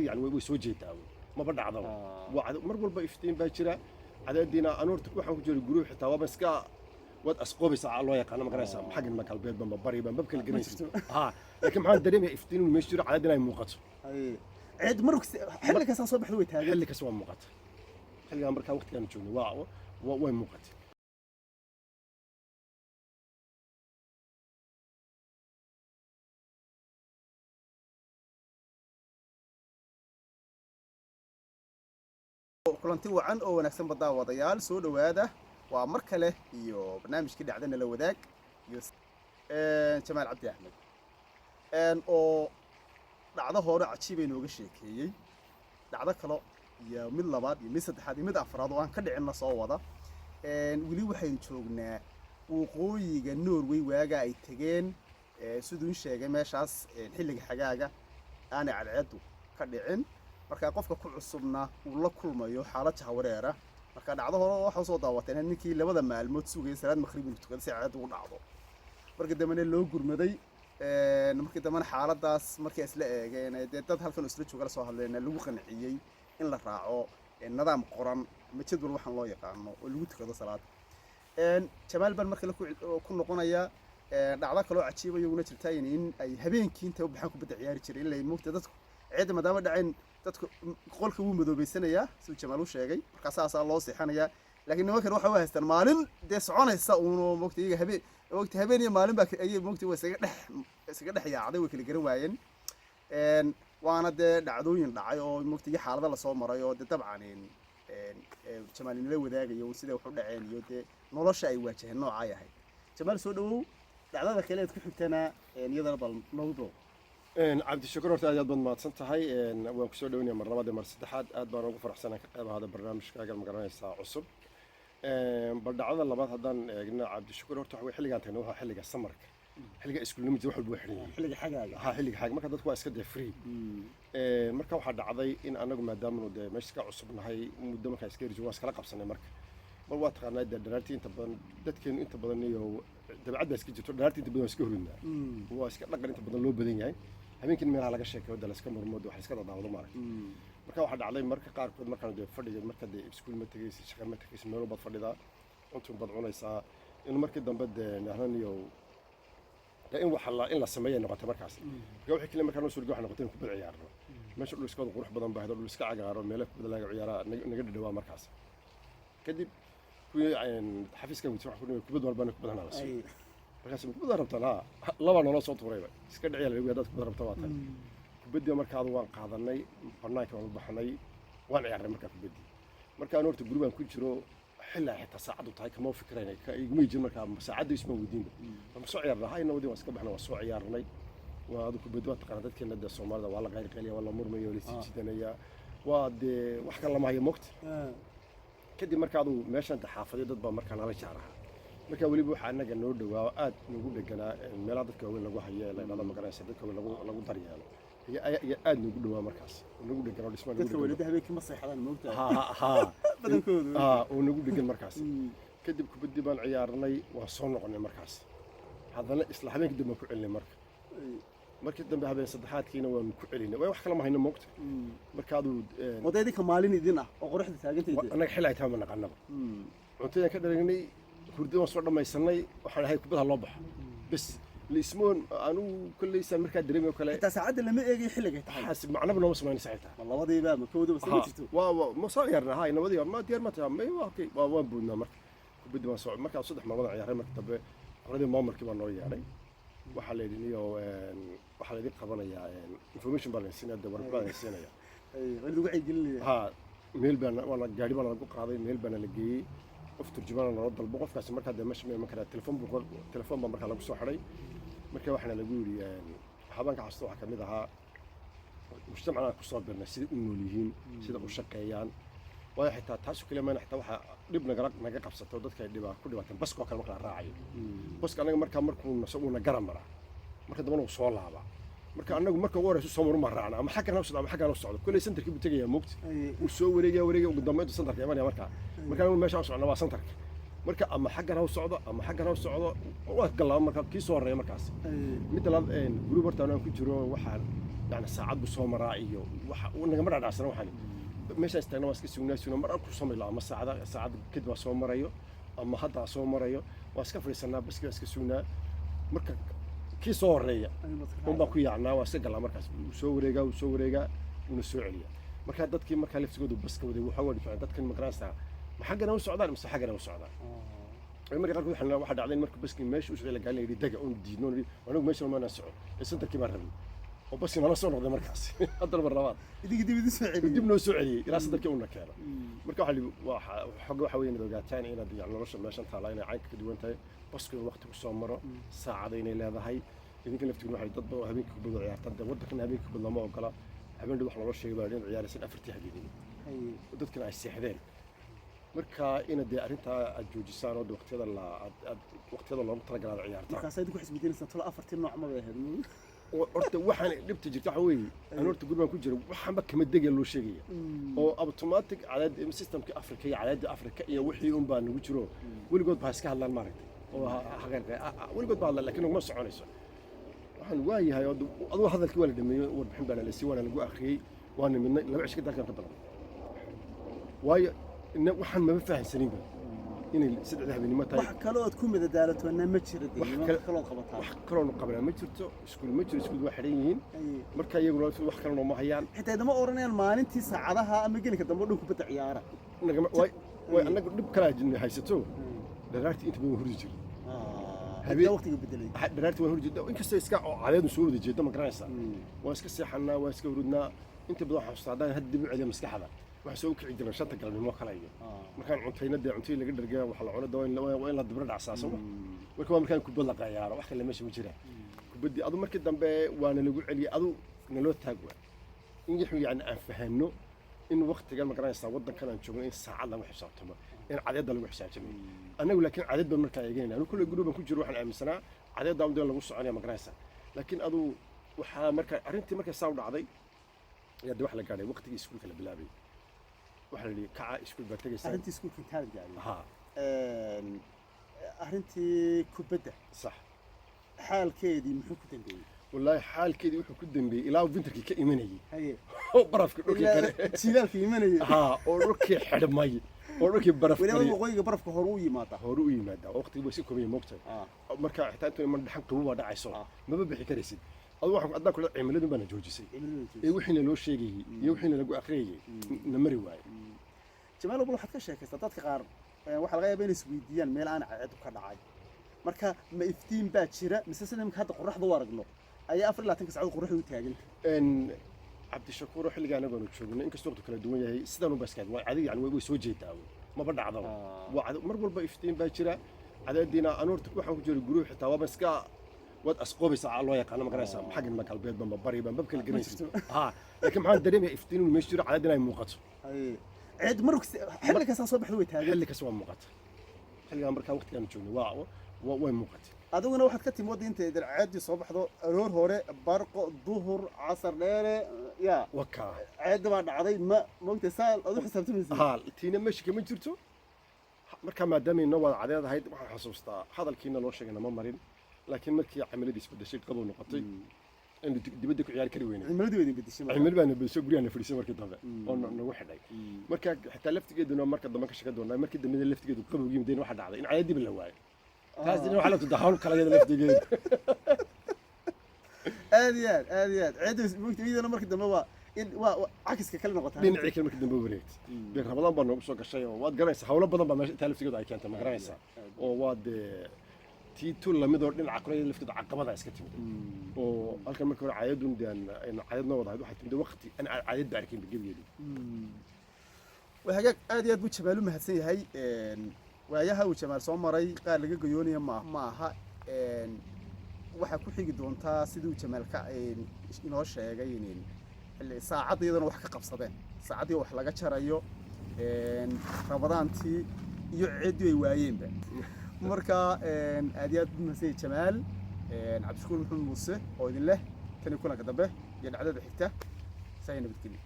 يعني way soo jeedaa ma badhacdo waa mar walba iftiin baa jira cadaadina anuurta waxaan ku jiray group xitaa waa iska wad asqoobaysa loo yaqaan ma garanaysa xaggan ma kalbeed bamba bari bamba kala garanaysa laakiin maxaan dareemay iftiin ma jiro cadaadina ay muuqato عيد مرك حلي كاس صبح دوي تاجر حلي كاس muuqato xilliga markaa waqtigan joogno way muuqatay kulanti wacan oo wanaagsan badaa wadayaal soo dhawaada waa mar kale iyo barnaamijkii dhacdana la wadaag iyo Jamaal Cabdi Axmed oo dhacdo hore cajiib inooga sheekeeyay dhacdo kale iyo mid labaad iyo mid saddexaad iyo mid afraad oo aan ka dhicin soo wada wili waxaynu joognaa waqooyiga Norway waaga ay tageen sidoo sheegay meeshaas xilliga xagaaga aan cadceedu ka dhicin marka qofka ku cusubna uu la kulmayo xaalad jahawareera marka dhacdo hore waxa soo daawateen ninkii labada maalmood sugay salaad maqrib inuu tukado si cadceedu u dhacdo marka damana loo gurmaday markii damana xaaladaas markii isla eegeen dad halkan isla jooga la soo hadlayna lagu qanciyay in la raaco nidaam qoran ma jadwal waxaan loo yaqaano oo lagu tukado salaad Jamaal ban markii la ku noqonaya dhacdo kale oo cajiib ah iyaguna jirtay in ay habeenkii inta u baxaan ku bada ciyaari jireen ilaa moogta dadku ciid maadaama dhaceen dadku qolka uu madoobaysanaya soo Jamaal uu sheegay marka saasa loo seexanaya laakiin nimankan waxa way haystaan maalin de soconaysa uu moogta iyaga habeen iyo maalin baa ay moogta way isaga dhex yaacday way kala garan waayeen waana de dhacdooyin dhacay oo moogta iyo xaalada la soo maray oo dabcan Jamaal in la wadaagayo sida wax u dhaceen iyo de nolosha ay waajaheen nooca ay ahayd Jamaal soo dhawow dhacdada kale ee ku xigtana iyadana bal mawduuc عبد الشكور horta aad baad maadsan tahay waan ku soo dhawnay mar labaad mar saddexaad aad baan ugu faraxsanahay ka qayb hada barnaamijkaaga ma garanaysaa cusub bal dhacdada labaad hadaan eegna Cabdi Shukur horta waxa xilligan tagnaa waxa xilliga samarka xilliga iskuulnimada wax walba xilliga xilliga xagaaga xilliga xaag marka dadku waa iska day free marka waxa dhacday in anagu maadaama uu meesha ka cusubnahay muddo marka iska rijo waa iskala qabsanay marka bal waa taqaanaa daraartii inta badan dadkeen inta badan iyo dabacad iska jirto daraartii inta badan iska horinaa waa iska dhaqan inta badan loo badan yahay habeenkii meelaha laga sheekeeyo dal iska murmoodo wax iska dadaawdo marka marka waxa dhacday marka qaar kood markaan de fadhiyo marka de iskuul ma tagaysi shaqo ma tagaysi meel walba fadhida intuu bad cunaysaa in markii dambe de nahnaniyo in waxa la sameeyay noqotay markaas marka wixii kale markaan soo waxaan noqotay ku bad ciyaarno meesha dhul iska qurux badan baahdo dhul iska cagaaro meel ku bad laga ciyaara naga dhawaa markaas kadib kuwii xafiiska wuxuu ku bad walba ku badana markaas ku bad rabtana laba nolol soo tuurayba iska dhiciya lagu dad ku bad rabta waatan kubadii markaa waan qaadanay barnaamijka waan baxnay waan ciyaarnay markaa kubadii markaan horta gurubaan ku jiro xilaa xitaa saacadu tahay kama fikirayna iguma jiro markaa saacadu isma wadiinba ma soo ciyaarnaa hayna wadii waan iska baxnay waan soo ciyaarnay waa adu kubadii waa taqaan dadkeena da Soomaalida waa la qayl qaliya waa la murmayo la sijidanaya waa de wax kale lama hayo moqt kadib markaa adu meeshan xaafadii dad baa markaa nala jaaraha marka waliba waxa anaga noo dhawaa aad nagu dhaganaa meelaha dadka weyn lagu hayo la magaranaysa dadka weyn lagu daryeelo ya aad nagu dhawaa markaas nagu dhagan dhismaan dadka weynada habeenkii ma seexdaan moogtaa ha badankoodu oo nagu dhagan markaas kadib kubadii baan ciyaarnay waa soo noqonay markaas hadana isla habeenkii dambe ku celinay markii dambe habeen saddexaadkiina waan ku celinay way wax kala ma hayno moogta marka adu wadayda maalin idin ah oo quruxda taagantayda anaga xilay taama naqanaba cuntada ka dharagnay hurdada soo dhamaysanay waxaan ahay kubada loo baxo bas lismoon aanu kullaysan marka dareemayo kale ta saacada lama eegay xilliga tahay xasib macnaba noo sameeyay saacada labadiiba ma koodo bas ma jirto waa ma soo yarna hay nabadii ma diyaar ma tahay may waa waa buudna marka kubada waan soo marka saddex maalmood ciyaaray marka dambe qoradii maamulkii baa noo yeeray waxa la yidhi waxa la qabanaya information balance in the work balance inaya wali ugu ciidelinaya ha meel baan wala gaari baan lagu qaaday meel baan la geeyay qof turjumaan loo dalbo qofkaas marka de meesha ma kala telefoon baa marka lagu soo xiray marka waxana lagu yiri habanka xasto waxa kamid ahaa mujtamaca ku soo birnay sida u nool yihiin sida u shaqeeyaan way xitaa taas kale ma xitaa waxa dib naga qabsato dadka ay ku dhibaataan baska kale marka la raacayo baska anaga markuu nasoo garan mara marka dabana uu soo laaba marka anagu marka ugu horeyso soo maruma raacna ama xagga noo socdo ama xagga noo socdo kulay centerkii buu tagayaa moogti uu soo wareegaya ugu dambeynta centerka imanaya marka meesha socona waa centerka marka ama xagga noo socdo ama xagga noo socdo waa galaa marka kii soo horeeya markaas mid la group horta aan ku jiro waxaan يعني ساعات بسومرا إيو ونجمع على عسنا وحني مش هستنى واسك سونا مرة كل سومر لا أما ساعات كده سومرا إيو أما هذا سومرا إيو واسك فريسنا بس كده سونا مركب كي صور ريا هم بقول يعني واسق على مركز وسوريجا ونسوعليا مركز دتك مركز لفت جود بس كودي وحول دتك المقراصة ما حقنا وسعودان بس حقنا وسعودان مركز قالوا إحنا واحد علينا مركب بس ماشي وش قال لي دقة دينون وأنا ماشي ما نسعود بس أنت كي مرة وبس ما نصور هذا مركز أضرب الرواد دي سعودي دي منو سعودي لا صدق كي ونكاله مركز حق حوين ذوقات ثاني إلى يعني رش ماشان طالعين عينك كده وأنت بس كل وقت وسومرة ساعدين إلى هذا هاي إذا كنا نفتكر واحد ضد وهبيك بدو عيار تدا ودك إن هبيك بدو ما وقلا هبين دوح لورش شيء بعدين عيار سن أفرتي حديدين ودك كنا السحدين مركا إن دي أنت الجوجسان ود وقت هذا الله مطلق على العيار مركا سيدك حسب دين سنة أفرتي نوع ما بيهد ورت وحن لبت جرت حوي أنا ورت قول ما كنت جرو وحن بك مدقة لو شيء أو أوتوماتيك على سيستم كأفريقيا على أفريقيا وحي بان وجرو واللي قلت بحسك هلا المرة وحقيقة واللي قلت بالله لكنه ما صعوني صح وحن واي هاي أضو هذا الكوالد مني وربحن بنا الاستوانة اللي جو أخي وأنا من لو عشت كده كان قبل واي إنه وحن ما بفهم سنين إن سد ذهب إني ما تاي وحكلوا تكون بدالة وأنا متشرد وحكلوا قبطها وحكلوا قبل ما تشرتوا سكول متشرد سكول واحدين مركا يقولوا وحكلوا ما هيان حتى إذا ما أورني المال أنت ساعدها أما جينك دمر لكم بتعيارة واي أنا قلت بكرة جنة هايستو درارتي أنت بمهرج هذا وقتك بدلي درارتي مهرج جدا وإنك سيسكع على نسود جدا ما قرأسا واسك سيحنا واسك ورودنا أنت بروح الصعدان هدي بعد مسك هذا وحسوك عندنا شتى قلبي ما خلايا مكان عنتي ندي عنتي اللي قدر جا وحلا عنا وين لا دبر عساسه وكمان مكان كبد لقى يارا wax kale meesha ma jira kubadi adu markii dambe waana lagu celiyo adu naloo taagwa in wuxuu yani aan fahano in waqtiga ma garanaysa wadankan aan joogno in saacad lagu xisaabtamo in cadeeda lagu xisaabtamo anagu laakiin cadeed baan markaa eegaynaa anu kullu group ku jiro waxaan aaminsanaa cadeeda aan lagu soconaya ma garanaysa laakiin adu waxa markaa arintii markaa saaw dhacday yaa wax la gaaray waqtigii iskuulka la bilaabay waxa la kaca iskuul baa tagaysa arintii iskuulka intaan gaaray ha arintii kubadda صح xaalkeedii muxuu ku dambeeyay wallahi xaalkeedii wuxuu ku dambeeyay ilaa winterkii ka imanayay haye oo barafka dhulkii kale jilaalka imanayay ha oo dhulkii xidhmay oo dhulkii baraf waliba waqooyiga barafka hore u yimaada waqtiga way si koobay moogtay marka xitaa inta man dhaxan qabow dhacayso maba bixi karaysid adu waxaan adaa kula cimiladu bana joojisay ee wixii loo sheegay iyo wixii lagu akhriyay namari waay jamaal bal waxaad ka sheekaysaa dadka qaar waxa laga yaabaa inay isweydiiyaan meel aan caad ka dhacay marka ma iftiin baa jira mise sidii hadda qorraxda u aragno ayaa 24 saacadood qorraxdu u taagan cabdishakuur xilliga anagu joogno inkastoo waqti kala duwan yahay sidaan u baskaad waa adiga yani way soo jeedaa ma ba dhacdo waa mar walba iftiin baa jira cadaadina anuurta waxaan ku jiro guruux xitaa waa baska wad asqoobaysa loo yaqaan ma garanaysa xaggan ma galbeed bamba bari bamba kala garanaysa ha laakiin maxaan dareemay iftiin inuu meesha jiro cadaadina ay muuqato عيد مرك حلك كسر صبح ذوي تاجر حلك كسر مقت حلك مركا وقت كانوا يجوني وين مقت أدونا واحد كتير مودي أنت إذا عادي صبح ذو رور هوري برق ظهر عصر ليلة يا وكا عيد بعد عضي ما ممكن تسال أدو حسبت من ها تينا ماشي كمان جرتو مركا ما دامي نوع عدد هاي حسوستا هذا الكينا لو شيء أنا ما مرين لكن مركي عملي دي سبدا شيء قبل نقطي إنه بدك عيال كريوين عمل دوين بدي شيء عمل بأنا بسوق بريانا فريسة مركز ضبع أنا واحد أي مركز حتى لفت جد إنه مركز ضمك شكل دونا مركز دم لفت جد قبل يجي مدين واحد عادي إن عادي بالهواي هذا إنه حلقة تدحون كلا جد لفت جد آديات عادي ممكن إذا أنا مركز دم هو إن عكس كلمة قطعة بين عيك المركز دم بوريت بين رمضان بنا بسوق الشيء واد جريس حول بدن بما تلفت جد عيك أنت ما جريس وواد تيتو لما دور دين عقلية اللي فتت عقبضة اسكتي وقال كم كنا عيادون ديان إن عيادنا وضع واحد من وقتي أنا عياد باركين بجيب يدي وهجاك آديات بتشبالو مهتسي هاي وياها وشمال صومري قال لقى جيوني معها waxa ku xigi doonta sidoo jamalka inoo sheegayeen saacad iyadana wax ka qabsadeen saacadii wax laga jarayo rabadaantii iyo ciidii ay waayeenba marka aad iyo aad u mahadsan Jamaal Cabdishakuur Maxamed Muuse oo idin leh tan kulanka dambe iyo dhacdada xigta sayna bidkii